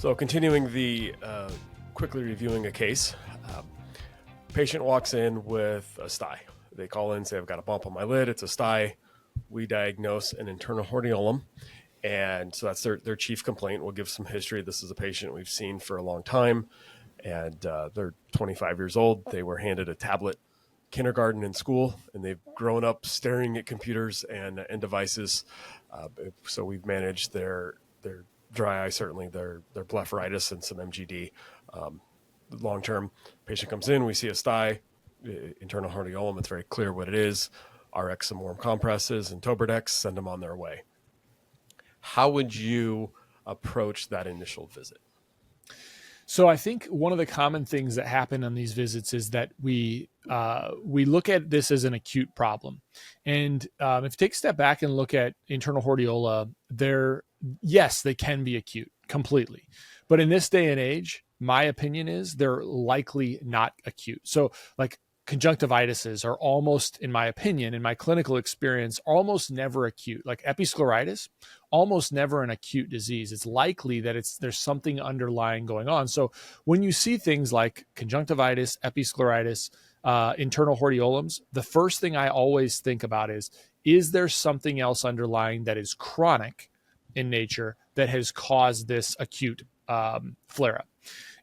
So continuing the quickly reviewing a case, patient walks in with a sty. They call in, say, I've got a bump on my lid. It's a sty. We diagnose an internal hordeolum. And so that's their chief complaint. We'll give some history. This is a patient we've seen for a long time, and they're 25 years old. They were handed a tablet kindergarten in school, and they've grown up staring at computers and devices. So we've managed their dry eye, certainly their blepharitis and some MGD. Long-term, patient comes in, we see a sty, internal hordeolum. It's very clear what it is. RX some warm compresses and Tobradex, send them on their way. How would you approach that initial visit? So I think one of the common things that happen on these visits is that we look at this as an acute problem. And if you take a step back and look at internal hordeola, yes, they can be acute completely. But in this day and age, my opinion is they're likely not acute. So like conjunctivitis are almost, in my opinion, in my clinical experience, almost never acute. Like episcleritis, almost never an acute disease. It's likely that there's something underlying going on. So when you see things like conjunctivitis, episcleritis, internal hordeolums, the first thing I always think about is there something else underlying that is chronic in nature that has caused this acute flare-up?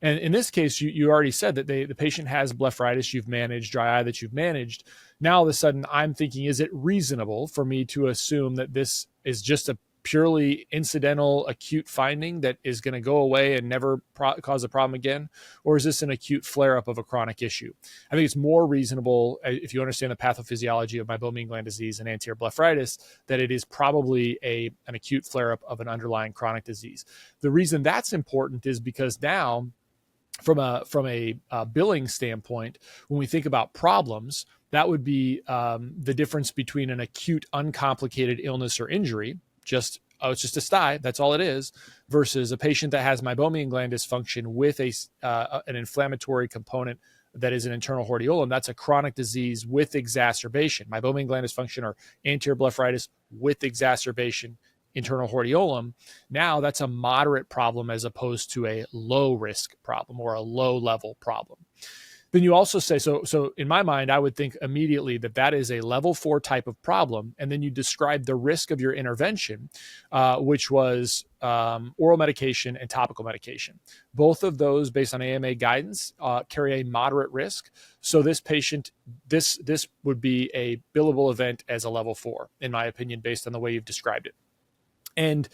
And in this case, you already said that the patient has blepharitis you've managed, dry eye that you've managed. Now, all of a sudden, I'm thinking, is it reasonable for me to assume that this is just a purely incidental acute finding that is going to go away and never cause a problem again? Or is this an acute flare-up of a chronic issue? I think it's more reasonable, if you understand the pathophysiology of meibomian gland disease and anterior blepharitis, that it is probably an acute flare-up of an underlying chronic disease. The reason that's important is because now, from a billing standpoint, when we think about problems, that would be the difference between an acute, uncomplicated illness or injury, it's just a sty, that's all it is, versus a patient that has meibomian gland dysfunction with an inflammatory component that is an internal hordeolum. That's a chronic disease with exacerbation. Meibomian gland dysfunction or anterior blepharitis with exacerbation, internal hordeolum. Now that's a moderate problem as opposed to a low risk problem or a low level problem. Then you also say, so in my mind, I would think immediately that is a level 4 type of problem. And then you describe the risk of your intervention, which was oral medication and topical medication. Both of those, based on AMA guidance, carry a moderate risk. So this patient, this would be a billable event as a level 4, in my opinion, based on the way you've described it. And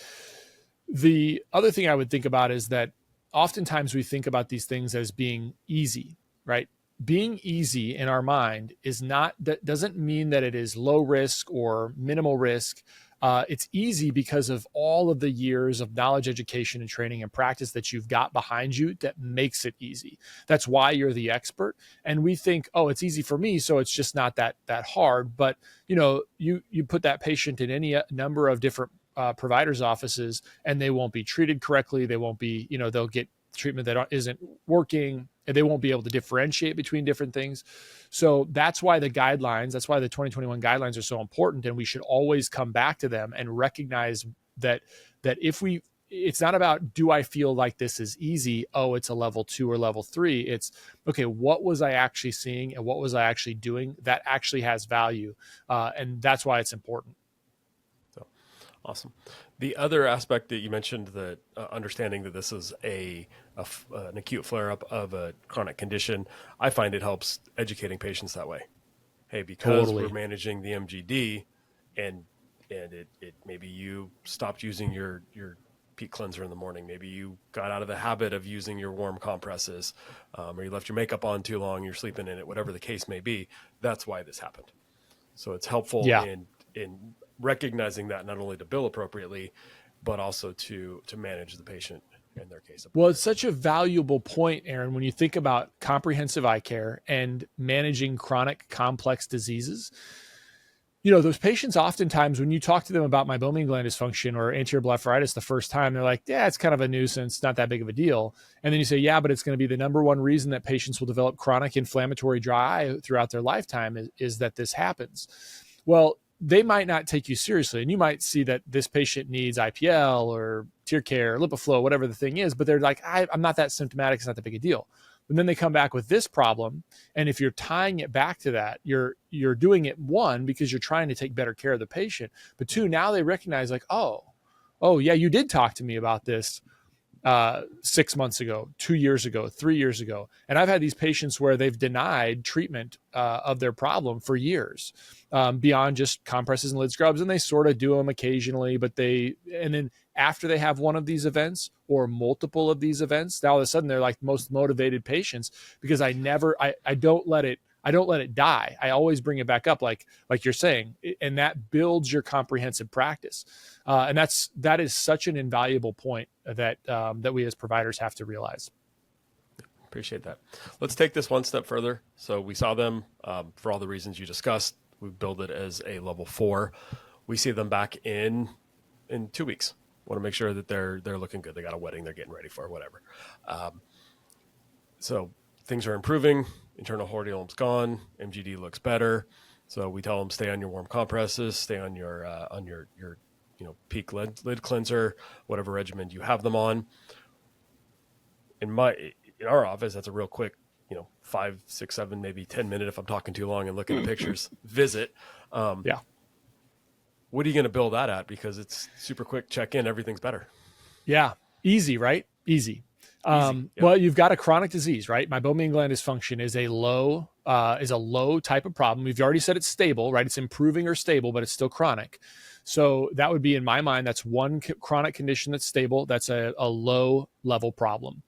the other thing I would think about is that oftentimes we think about these things as being easy, right? Being easy in our mind that doesn't mean that it is low risk or minimal risk. It's easy because of all of the years of knowledge, education, and training and practice that you've got behind you that makes it easy. That's why you're the expert. And we think, oh, it's easy for me, so it's just not that hard. But you put that patient in any number of different providers' offices, and they won't be treated correctly. They won't be, they'll get treatment that isn't working, and they won't be able to differentiate between different things. So that's why the 2021 guidelines are so important. And we should always come back to them and recognize that it's not about, do I feel like this is easy? Oh, it's a level 2 or level 3. It's okay. What was I actually seeing and what was I actually doing that actually has value? And that's why it's important. Awesome. The other aspect that you mentioned, that understanding that this is an acute flare-up of a chronic condition, I find it helps educating patients that way. Hey, because we're managing the MGD, and it maybe you stopped using your peak cleanser in the morning. Maybe you got out of the habit of using your warm compresses, or you left your makeup on too long, you're sleeping in it, whatever the case may be. That's why this happened. So it's helpful in recognizing that, not only to bill appropriately, but also to manage the patient in their case. Well, it's such a valuable point, Aaron, when you think about comprehensive eye care and managing chronic complex diseases. Those patients, oftentimes when you talk to them about meibomian gland dysfunction or anterior blepharitis the first time, they're like, yeah, it's kind of a nuisance, not that big of a deal. And then you say, yeah, but it's going to be the number one reason that patients will develop chronic inflammatory dry eye throughout their lifetime is that this happens. Well, they might not take you seriously, and you might see that this patient needs IPL or tear care, LipiFlow, whatever the thing is, but they're like, I'm not that symptomatic. It's not that big a deal. And then they come back with this problem. And if you're tying it back to that, you're doing it, one, because you're trying to take better care of the patient, but two, now they recognize like, oh yeah, you did talk to me about this 6 months ago, 2 years ago, 3 years ago. And I've had these patients where they've denied treatment of their problem for years, beyond just compresses and lid scrubs. And they sort of do them occasionally, and then after they have one of these events or multiple of these events, now all of a sudden they're like the most motivated patients, because I don't let it die. I always bring it back up, like you're saying, and that builds your comprehensive practice. And that is such an invaluable point that we as providers have to realize. Appreciate that. Let's take this one step further. So we saw them for all the reasons you discussed. We build it as a level 4. We see them back in 2 weeks. Want to make sure that they're looking good. They got a wedding they're getting ready for, whatever. So things are improving. Internal hordeolum's gone. MGD looks better. So we tell them stay on your warm compresses, stay on your peak lid cleanser, whatever regimen you have them on. In our office, that's a real quick, 5, 6, 7, maybe 10 minute, if I'm talking too long and looking at pictures, visit. Yeah. What are you going to build that at? Because it's super quick, check in, everything's better. Yeah. Easy, right? Easy. Yep. Well, you've got a chronic disease, right? Meibomian gland dysfunction is a low type of problem. We've already said it's stable, right? It's improving or stable, but it's still chronic. So that would be, in my mind, that's one chronic condition that's stable. That's a low level problem.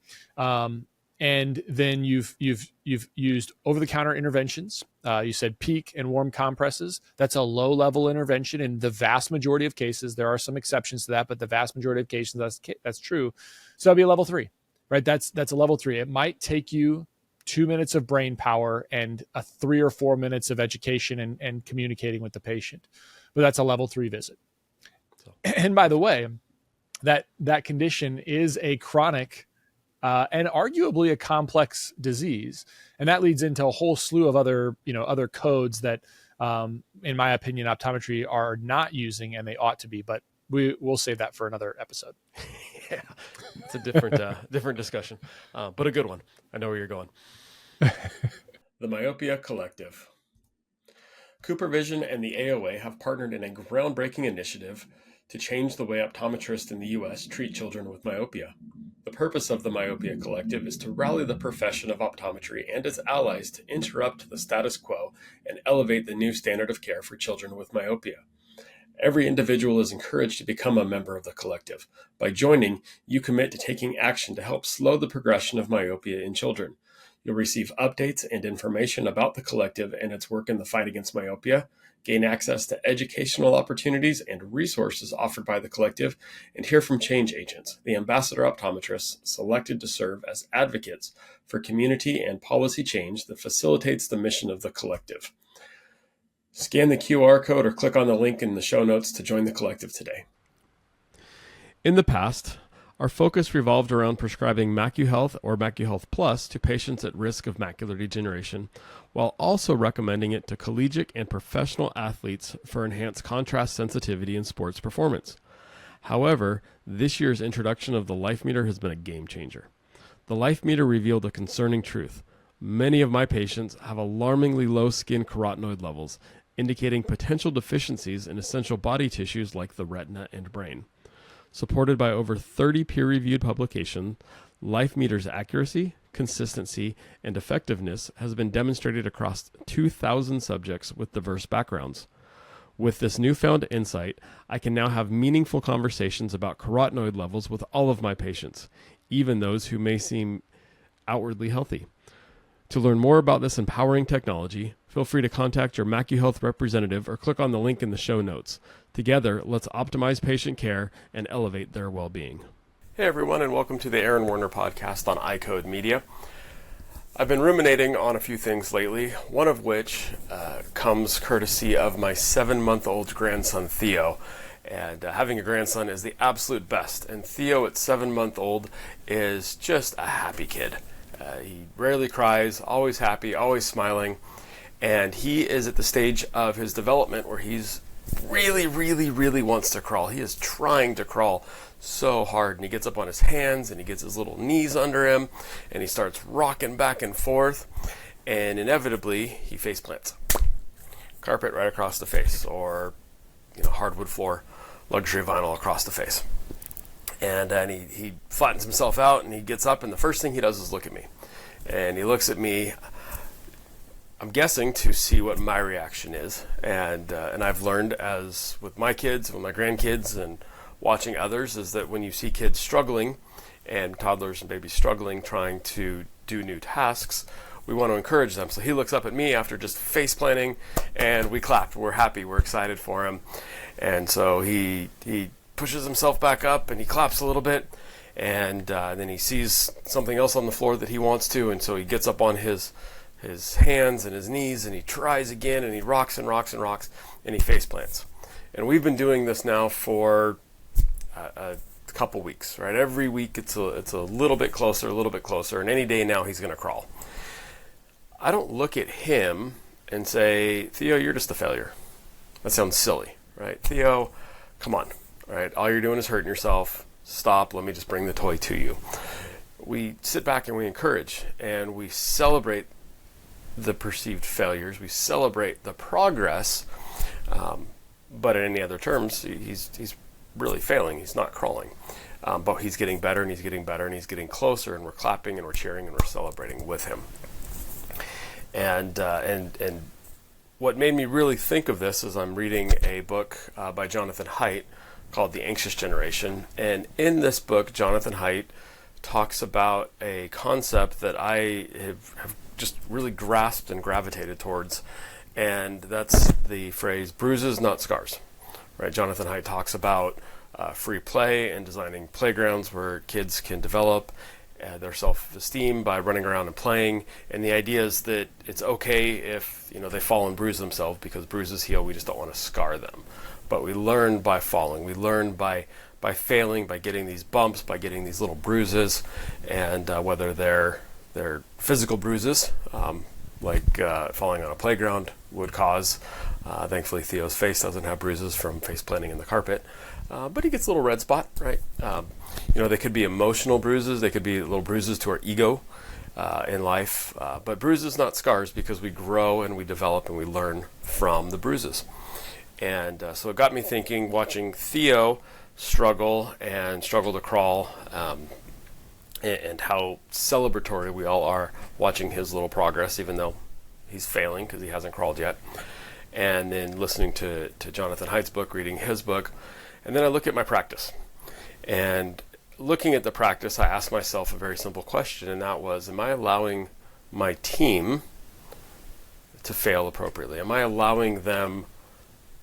And then you've used over-the-counter interventions. You said peak and warm compresses. That's a low-level intervention in the vast majority of cases. There are some exceptions to that, but the vast majority of cases, that's true. So that'd be a level 3, right? That's a level 3. It might take you 2 minutes of brain power and 3 or 4 minutes of education and communicating with the patient, but that's a level 3 visit. And by the way, that condition is a chronic and arguably a complex disease. And that leads into a whole slew of other codes that, in my opinion, optometry are not using, and they ought to be, but we'll save that for another episode. Yeah, it's a different discussion, but a good one. I know where you're going. The Myopia Collective. CooperVision and the AOA have partnered in a groundbreaking initiative to change the way optometrists in the U.S. treat children with myopia. The purpose of the Myopia Collective is to rally the profession of optometry and its allies to interrupt the status quo and elevate the new standard of care for children with myopia. Every individual is encouraged to become a member of the collective. By joining, you commit to taking action to help slow the progression of myopia in children. You'll receive updates and information about the collective and its work in the fight against myopia, gain access to educational opportunities and resources offered by the collective, and hear from change agents, the ambassador optometrists selected to serve as advocates for community and policy change that facilitates the mission of the collective. Scan the QR code or click on the link in the show notes to join the collective today. In the past, our focus revolved around prescribing MacuHealth or MacuHealth Plus to patients at risk of macular degeneration, while also recommending it to collegiate and professional athletes for enhanced contrast sensitivity in sports performance. However, this year's introduction of the Life Meter has been a game changer. The Life Meter revealed a concerning truth. Many of my patients have alarmingly low skin carotenoid levels, indicating potential deficiencies in essential body tissues like the retina and brain. Supported by over 30 peer-reviewed publications, Life Meter's accuracy, consistency, and effectiveness has been demonstrated across 2,000 subjects with diverse backgrounds. With this newfound insight, I can now have meaningful conversations about carotenoid levels with all of my patients, even those who may seem outwardly healthy. To learn more about this empowering technology, feel free to contact your MacuHealth representative or click on the link in the show notes. Together, let's optimize patient care and elevate their well-being. Hey everyone, and welcome to the Aaron Werner podcast on iCode Media. I've been ruminating on a few things lately, one of which comes courtesy of my 7-month-old grandson, Theo. And having a grandson is the absolute best. And Theo at 7-month-old is just a happy kid. He rarely cries, always happy, always smiling. And he is at the stage of his development where he's really, really, really wants to crawl. He is trying to crawl so hard, and he gets up on his hands and he gets his little knees under him and he starts rocking back and forth, and inevitably he face plants. Carpet right across the face, or hardwood floor, luxury vinyl across the face. And he flattens himself out and he gets up, and the first thing he does is look at me. And he looks at me, I'm guessing, to see what my reaction is. And I've learned, as with my kids, with my grandkids, and watching others, is that when you see kids struggling, and toddlers and babies struggling, trying to do new tasks, we want to encourage them. So he looks up at me after just face planting, and we clap. We're happy. We're excited for him. And so he pushes himself back up and he claps a little bit, and then he sees something else on the floor that he wants to, and so he gets up on his hands and his knees, and he tries again, and he rocks and rocks and rocks, and he face plants. And we've been doing this now for a couple weeks, right? Every week it's a little bit closer, and any day now he's going to crawl. I don't look at him and say, Theo, you're just a failure. That sounds silly, right? Theo, come on, right? All you're doing is hurting yourself. Stop. Let me just bring the toy to you. We sit back and we encourage, and we celebrate the perceived failures. We celebrate the progress, but in any other terms, he's really failing. He's not crawling, but he's getting better, and he's getting better, and he's getting closer, and we're clapping and we're cheering and we're celebrating with him. And what made me really think of this is I'm reading a book by Jonathan Haidt called The Anxious Generation. And in this book, Jonathan Haidt talks about a concept that I have just really grasped and gravitated towards, and that's the phrase bruises, not scars. Right? Jonathan Haidt talks about free play and designing playgrounds where kids can develop their self-esteem by running around and playing, and the idea is that it's okay if they fall and bruise themselves, because bruises heal. We just don't want to scar them, but we learn by falling. We learn by failing, by getting these bumps, by getting these little bruises, and whether they're physical bruises, like falling on a playground would cause. Thankfully, Theo's face doesn't have bruises from face planting in the carpet, but he gets a little red spot, right? They could be emotional bruises. They could be little bruises to our ego in life, but bruises, not scars, because we grow and we develop and we learn from the bruises. And so it got me thinking, watching Theo struggle to crawl, and how celebratory we all are watching his little progress, even though he's failing because he hasn't crawled yet. And then listening to Jonathan Haidt's book, reading his book, and then I look at my practice. And looking at the practice, I asked myself a very simple question, and that was, am I allowing my team to fail appropriately? Am I allowing them,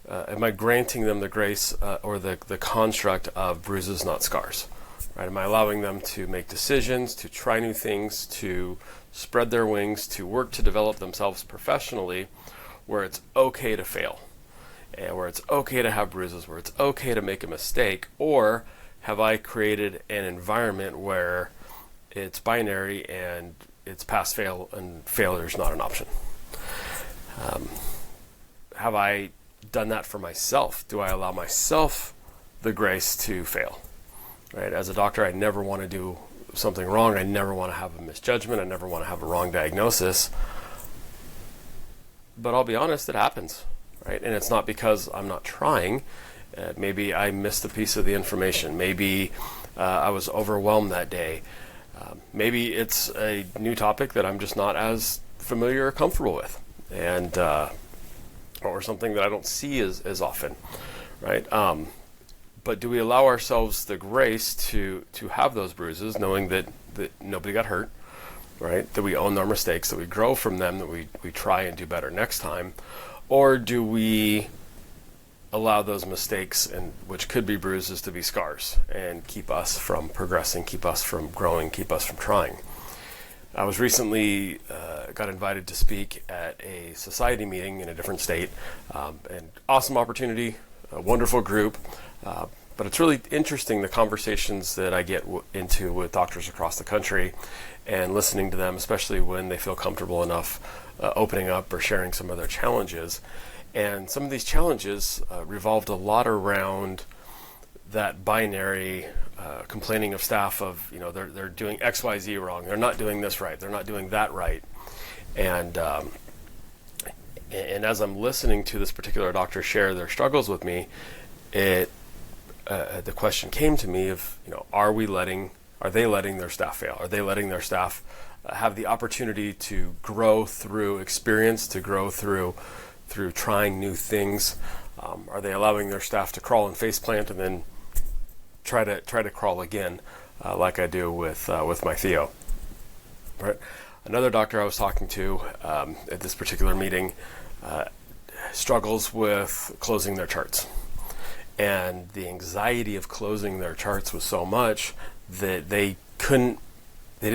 am I granting them the grace or the construct of bruises, not scars? Right? Am I allowing them to make decisions, to try new things, to spread their wings, to work to develop themselves professionally, where it's okay to fail, and where it's okay to have bruises, where it's okay to make a mistake? Or have I created an environment where it's binary and it's pass fail and failure is not an option? Have I done that for myself? Do I allow myself the grace to fail? Right? As a doctor, I never want to do something wrong. I never want to have a misjudgment. I never want to have a wrong diagnosis. But I'll be honest, it happens, right? And it's not because I'm not trying. Maybe I missed a piece of the information. Maybe I was overwhelmed that day. Maybe it's a new topic that I'm just not as familiar or comfortable with, and or something that I don't see as often, right? But do we allow ourselves the grace to have those bruises, knowing that nobody got hurt, right? That we own our mistakes, that we grow from them, that we try and do better next time? Or do we allow those mistakes, and which could be bruises, to be scars and keep us from progressing, keep us from growing, keep us from trying? I was recently got invited to speak at a society meeting in a different state. An awesome opportunity, a wonderful group, but it's really interesting the conversations that I get into with doctors across the country, and listening to them, especially when they feel comfortable enough opening up or sharing some of their challenges. And some of these challenges revolved a lot around that binary complaining of staff of, they're doing X, Y, Z wrong. They're not doing this right. They're not doing that right. And as I'm listening to this particular doctor share their struggles with me, the question came to me of, are they letting their staff fail? Are they letting their staff have the opportunity to grow through experience, to grow through trying new things? Are they allowing their staff to crawl and faceplant and then try to crawl again, like I do with my Theo? Right. Another doctor I was talking to at this particular meeting struggles with closing their charts, and the anxiety of closing their charts was so much that they didn't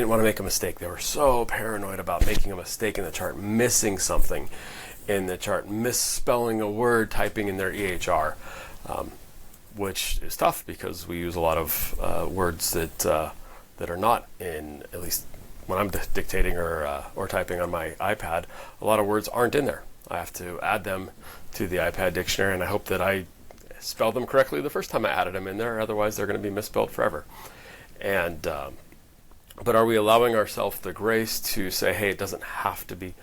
want to make a mistake. They were so paranoid about making a mistake in the chart, missing something in the chart, misspelling a word, typing in their EHR, which is tough because we use a lot of words that are not in, at least when I'm dictating or typing on my iPad, a lot of words aren't in there. I have to add them to the iPad dictionary, and I hope that I spell them correctly the first time I added them in there, otherwise they're going to be misspelled forever. And but are we allowing ourselves the grace to say, hey, it doesn't have to be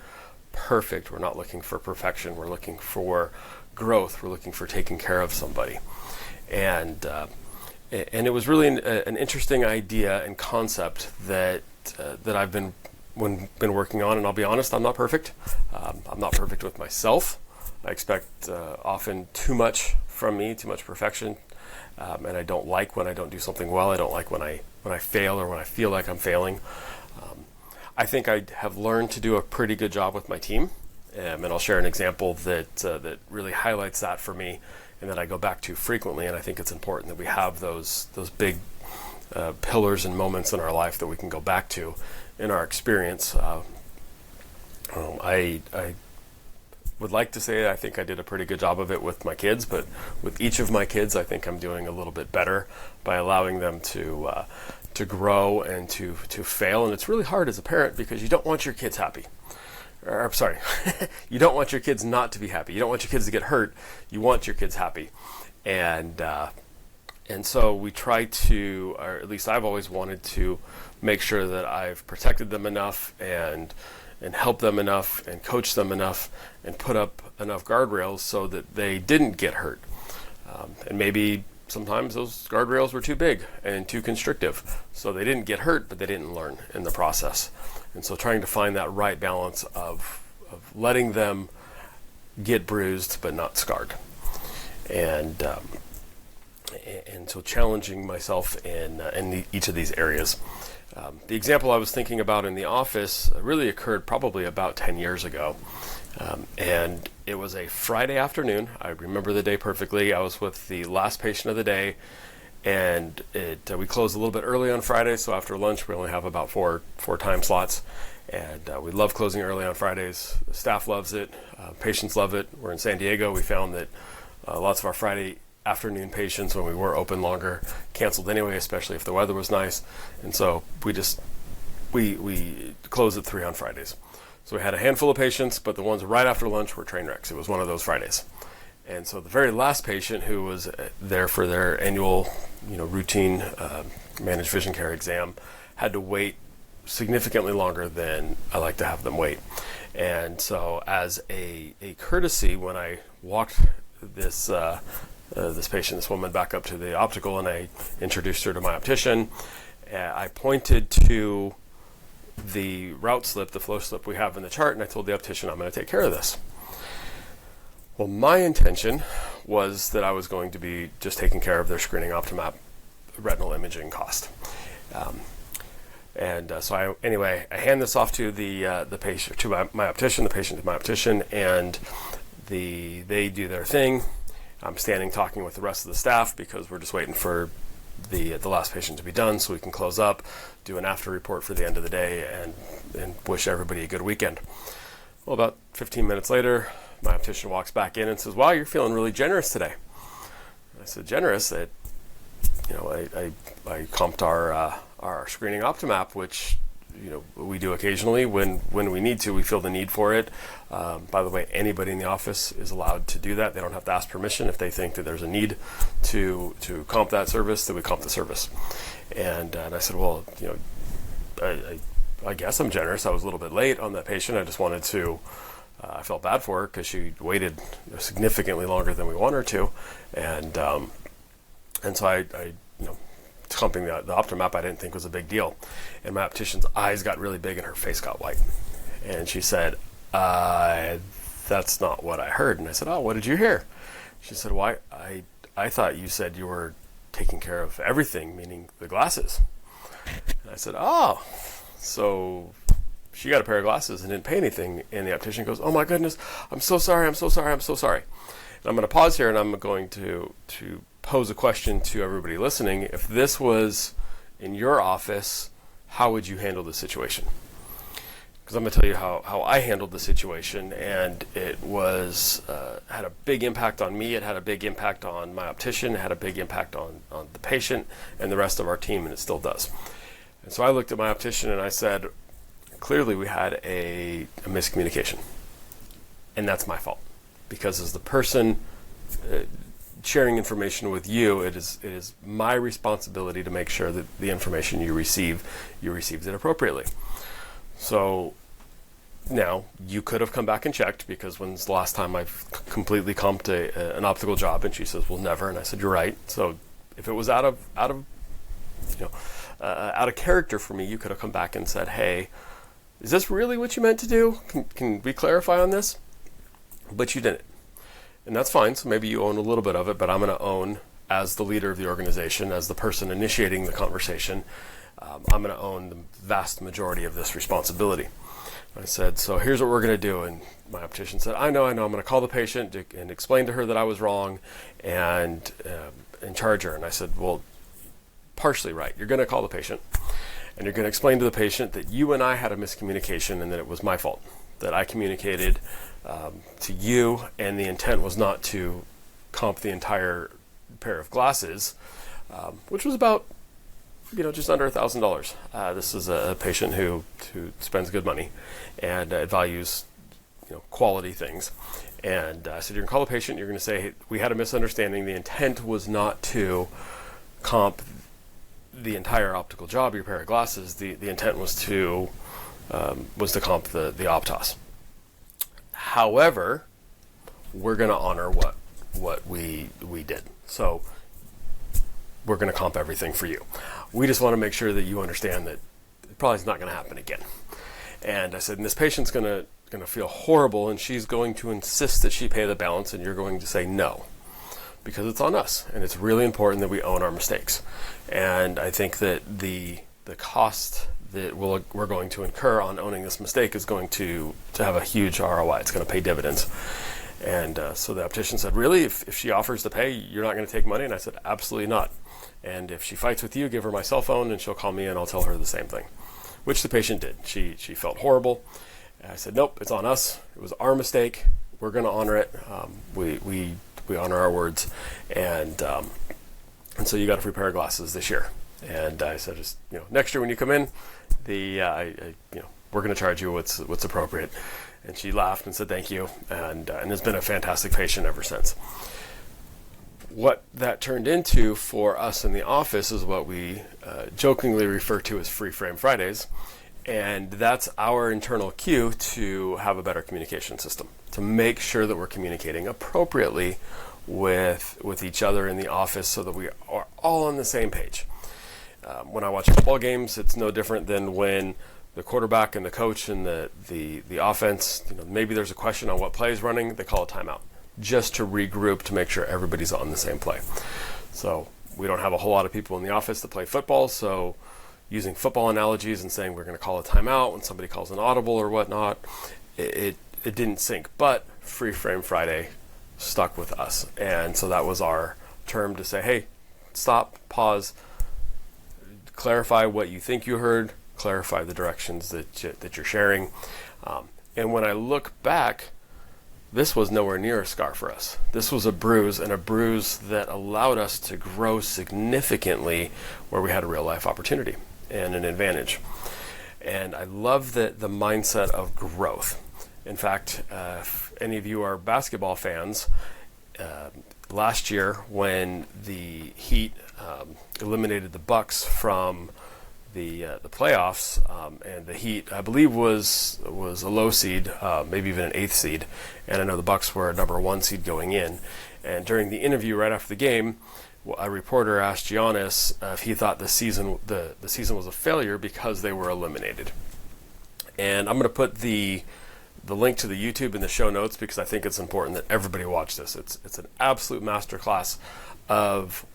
perfect. We're not looking for perfection. We're looking for growth. We're looking for taking care of somebody. And it was really an interesting idea and concept that I've been working on. And I'll be honest, I'm not perfect. I'm not perfect with myself. I expect often too much from me, too much perfection. And I don't like when I don't do something well. I don't like when I fail or when I feel like I'm failing. I think I have learned to do a pretty good job with my team. And I'll share an example that really highlights that for me and that I go back to frequently. And I think it's important that we have those big pillars and moments in our life that we can go back to in our experience. I would like to say I think I did a pretty good job of it with my kids, but with each of my kids, I think I'm doing a little bit better by allowing them to grow and to fail. And it's really hard as a parent because you don't want your kids happy. Or, sorry, you don't want your kids not to be happy. You don't want your kids to get hurt. You want your kids happy. And so we try to, or at least I've always wanted to make sure that I've protected them enough and help them enough and coach them enough and put up enough guardrails so that they didn't get hurt. And maybe sometimes those guardrails were too big and too constrictive. So they didn't get hurt, but they didn't learn in the process. And so trying to find that right balance of letting them get bruised but not scarred. And so challenging myself in each of these areas. The example I was thinking about in the office really occurred probably about 10 years ago. And it was a Friday afternoon. I remember the day perfectly. I was with the last patient of the day, and we closed a little bit early on Friday, so after lunch we only have about four time slots. And we love closing early on Fridays. The staff loves it. Patients love it. We're in San Diego. We found that lots of our Friday afternoon patients, when we were open longer, canceled anyway, especially if the weather was nice. And so we closed at 3 on Fridays. So we had a handful of patients, but the ones right after lunch were train wrecks. It was one of those Fridays. And so the very last patient, who was there for their annual, routine managed vision care exam, had to wait significantly longer than I like to have them wait. And so as a courtesy, when I walked this patient, this woman, back up to the optical, and I introduced her to my optician, I pointed to the route slip, the flow slip we have in the chart, and I told the optician, I'm going to take care of this. Well, my intention was that I was going to be just taking care of their screening optomap retinal imaging cost. So I hand this off to the patient, to my optician, the patient to my optician, and they do their thing. I'm standing talking with the rest of the staff because we're just waiting for the last patient to be done so we can close up, do an after report for the end of the day, and wish everybody a good weekend. Well, about 15 minutes later, my optician walks back in and says, "Wow, you're feeling really generous today." I said, "Generous? I comped our screening optomap, which we do occasionally when we need to. We feel the need for it. By the way, anybody in the office is allowed to do that. They don't have to ask permission. If they think that there's a need to comp that service, then we comp the service. And I said, well, I guess I'm generous. I was a little bit late on that patient. I just wanted to. I felt bad for her because she waited significantly longer than we want her to, and so I comping the Optimap I didn't think was a big deal, and my optician's eyes got really big and her face got white, and she said, "That's not what I heard." And I said, "Oh, what did you hear?" She said, "Why? I thought you said you were taking care of everything, meaning the glasses." And I said, "Oh, so." She got a pair of glasses and didn't pay anything, and the optician goes, "Oh my goodness, I'm so sorry, I'm so sorry, I'm so sorry." And I'm going to pause here, and I'm going to pose a question to everybody listening. If this was in your office, how would you handle the situation? Because I'm going to tell you how I handled the situation, and it was had a big impact on me. It had a big impact on my optician. It had a big impact on the patient and the rest of our team, and it still does. And so I looked at my optician and I said, clearly we had a miscommunication, and that's my fault, because as the person sharing information with you, it is my responsibility to make sure that the information you received it appropriately. So now you could have come back and checked, because when's the last time I've completely comped an optical job? And she says, well, never. And I said, you're right. So if it was out of character for me, you could have come back and said, hey, is this really what you meant to do? Can we clarify on this? But you didn't. And that's fine. So maybe you own a little bit of it, but I'm going to own, as the leader of the organization, as the person initiating the conversation, I'm going to own the vast majority of this responsibility. I said, so here's what we're going to do. And my optician said, I know. I'm going to call the patient and explain to her that I was wrong and charge her. And I said, well, partially right. You're going to call the patient. And you're going to explain to the patient that you and I had a miscommunication and that it was my fault, that I communicated to you, and the intent was not to comp the entire pair of glasses, which was about, just under $1,000. This is a patient who spends good money and values, quality things. And I said, you're going to call the patient. You're going to say, hey, we had a misunderstanding. The intent was not to comp the entire optical job, your pair of glasses. The intent was to comp the Optos. However, we're going to honor what we did. So we're going to comp everything for you. We just want to make sure that you understand that it probably is not going to happen again. And I said, and this patient's going to feel horrible, and she's going to insist that she pay the balance, and you're going to say no, because it's on us, and it's really important that we own our mistakes. And I think that the cost that we're going to incur on owning this mistake is going to have a huge ROI. It's going to pay dividends. And so the optician said, really, if she offers to pay, you're not going to take money? And I said, absolutely not. And if she fights with you, give her my cell phone and she'll call me and I'll tell her the same thing, which the patient did. She felt horrible. And I said, nope, it's on us. It was our mistake. We're going to honor it. We honor our words. And so you got a free pair of glasses this year. And I said, just, next year when you come in, we're going to charge you what's appropriate. And she laughed and said, thank you. And has been a fantastic patient ever since. What that turned into for us in the office is what we jokingly refer to as Free Frame Fridays. And that's our internal cue to have a better communication system, to make sure that we're communicating appropriately with each other in the office so that we are all on the same page. When I watch football games, it's no different than when the quarterback and the coach and the offense, maybe there's a question on what play is running, they call a timeout just to regroup, to make sure everybody's on the same play. So we don't have a whole lot of people in the office that play football, so using football analogies and saying we're going to call a timeout when somebody calls an audible or whatnot, it didn't sync. But Free Frame Friday stuck with us. And so that was our term to say, hey, stop, pause, clarify what you think you heard, clarify the directions that you're sharing. And when I look back, this was nowhere near a scar for us. This was a bruise, and a bruise that allowed us to grow significantly where we had a real life opportunity and an advantage. And I love the mindset of growth. In fact, if any of you are basketball fans, last year when the Heat eliminated the Bucks from the playoffs, and the Heat, I believe, was a low seed, maybe even an 8th seed, and I know the Bucks were a number 1 seed going in. And during the interview right after the game, a reporter asked Giannis if he thought the season was a failure because they were eliminated. And I'm going to put the link to the YouTube in the show notes because I think it's important that everybody watch this. It's an absolute masterclass of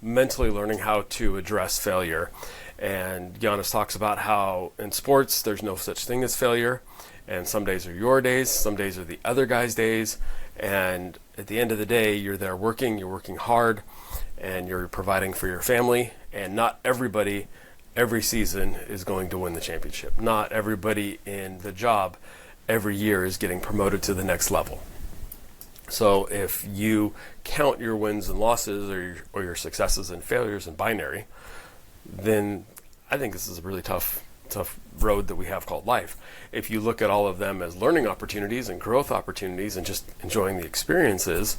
mentally learning how to address failure. And Giannis talks about how in sports there's no such thing as failure, and some days are your days, some days are the other guy's days, and at the end of the day you're there working, you're working hard, and you're providing for your family, and not everybody every season is going to win the championship. Not everybody in the job every year is getting promoted to the next level. So if you count your wins and losses or your successes and failures in binary, then I think this is a really tough road that we have called life. If you look at all of them as learning opportunities and growth opportunities and just enjoying the experiences,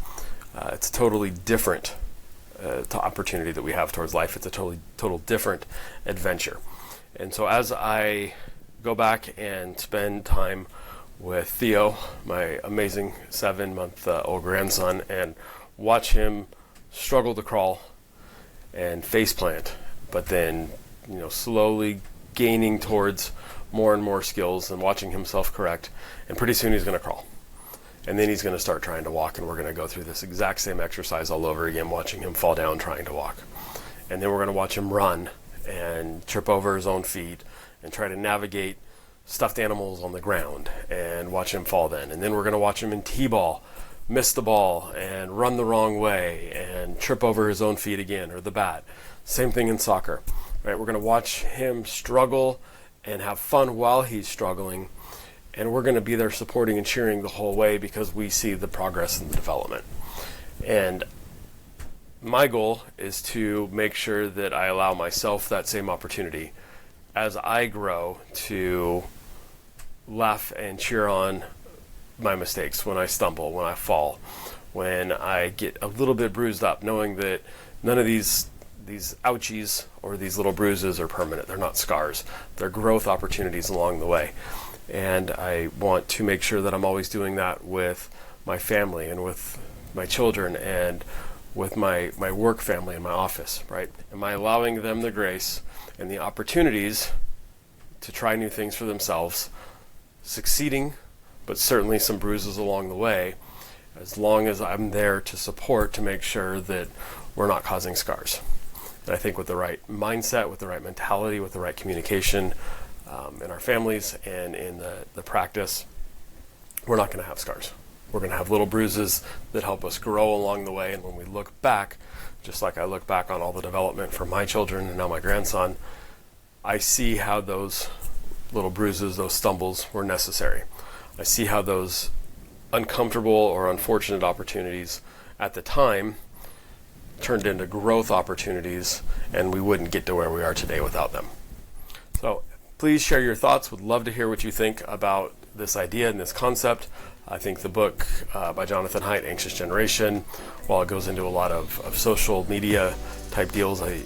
it's a totally different opportunity that we have towards life. It's a total different adventure. And so as I go back and spend time with Theo, my amazing 7-month-old grandson, and watch him struggle to crawl and faceplant, but then slowly gaining towards more and more skills and watching him self-correct, and pretty soon he's going to crawl. And then he's going to start trying to walk, and we're going to go through this exact same exercise all over again, watching him fall down trying to walk. And then we're going to watch him run and trip over his own feet and try to navigate stuffed animals on the ground and watch him fall then. And then we're going to watch him in t-ball, miss the ball and run the wrong way and trip over his own feet again, or the bat. Same thing in soccer, right? We're going to watch him struggle and have fun while he's struggling. And we're going to be there supporting and cheering the whole way because we see the progress and the development. And my goal is to make sure that I allow myself that same opportunity as I grow to laugh and cheer on my mistakes when I stumble, when I fall, when I get a little bit bruised up, knowing that none of these ouchies or these little bruises are permanent. They're not scars. They're growth opportunities along the way. And I want to make sure that I'm always doing that with my family and with my children and with my work family in my office, right? Am I allowing them the grace and the opportunities to try new things for themselves, succeeding, but certainly some bruises along the way, as long as I'm there to support to make sure that we're not causing scars. And I think with the right mindset, with the right mentality, with the right communication, in our families and in the practice, we're not going to have scars. We're going to have little bruises that help us grow along the way. And when we look back, just like I look back on all the development for my children and now my grandson, I see how those little bruises, those stumbles were necessary. I see how those uncomfortable or unfortunate opportunities at the time turned into growth opportunities, and we wouldn't get to where we are today without them. So please share your thoughts. Would love to hear what you think about this idea and this concept. I think the book by Jonathan Haidt, Anxious Generation, while it goes into a lot of social media type deals and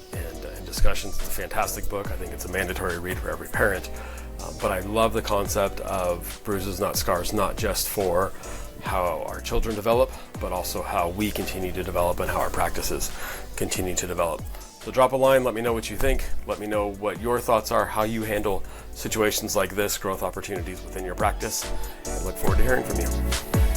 discussions, it's a fantastic book. I think it's a mandatory read for every parent. But I love the concept of bruises, not scars, not just for how our children develop, but also how we continue to develop and how our practices continue to develop. So drop a line, let me know what you think. Let me know what your thoughts are, how you handle situations like this, growth opportunities within your practice, and look forward to hearing from you.